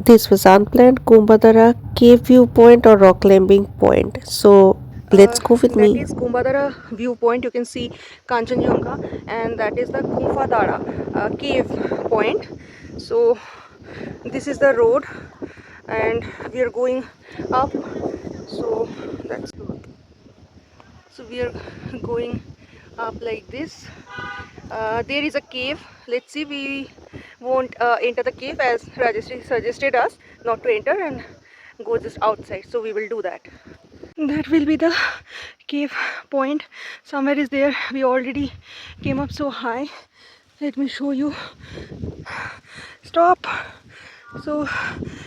This was unplanned Gumbadara cave viewpoint or rock climbing point. So let's go with That me. is Gumbadara viewpoint. You can see Kanchenjunga, and that is the Gumbadara cave point. So this is the road, and we are going up. So that's good. So we are going up like this. There is a cave. Let's see. We won't enter the cave as Rajeshri suggested us not to enter and go just outside. So we will do that. That will be the cave point. Somewhere is there. We already came up so high. Let me show you. Stop. So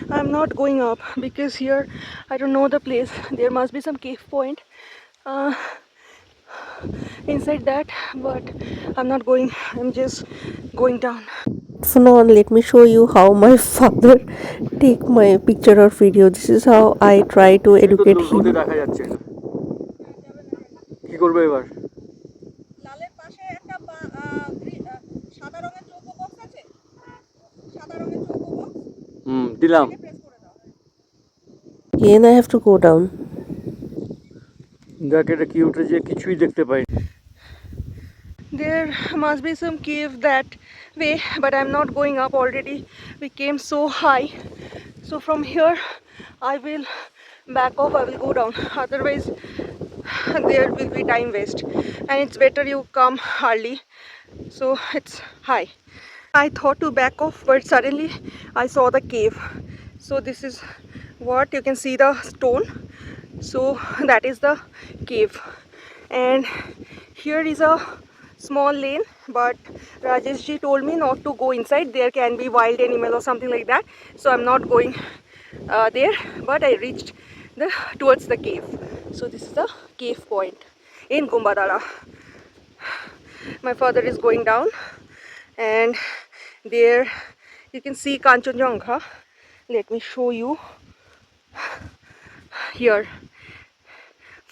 I'm not going up because here I don't know the place. There must be some cave point uh, inside that, but I'm not going. I'm just going down. From now on, let me show you how my father take my picture or video. This is how I try to educate him. কি করবে এবার? লালের পাশে একটা সাদা রঙের চৌকো box আছে, সাদা রঙের চৌকো বক্স দিলাম। প্রেস করে দাও। Again, I have to go down. দেখ এটা কি উঠেছে, কিছুই দেখতে পাই। There must be some cave that way, but I'm not going up already. We came so high. So from here, I will back off, I will go down. Otherwise, there will be time waste. And it's better you come early. So it's high. I thought to back off, but suddenly I saw the cave. So this is what you can see, the stone. So that is the cave. And here is a small lane, but Rajesh ji told me not to go inside. There can be wild animal or something like that. So I'm not going there, but I reached towards the cave. So this is the cave point in Gumbadara. My father is going down, and there you can see Kanchenjunga. Let me show you here.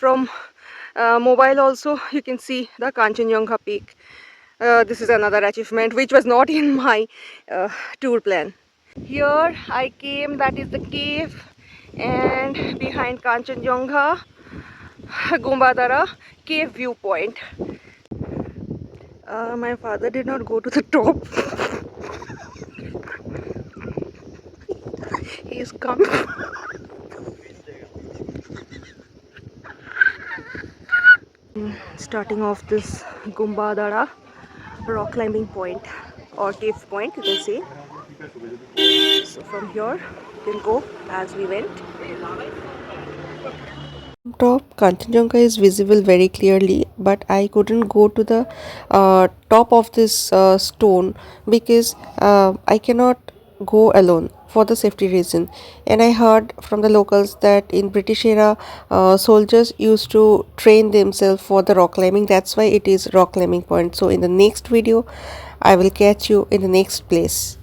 From mobile also you can see the Kanchenjunga peak. This is another achievement which was not in my tour plan. Here I came, that is the cave, and behind Kanchenjunga, Gumbadara cave viewpoint. My father did not go to the top. He is coming. Starting off this Gumbadara rock climbing point or cave point, you can see. So from here you can go as we went. Top Kanchenjunga is visible very clearly, but I couldn't go to the top of this stone because I cannot go alone for the safety reason. And I heard from the locals that in British era soldiers used to train themselves for the rock climbing. That's why it is rock climbing point. So in the next video I will catch you in the next place.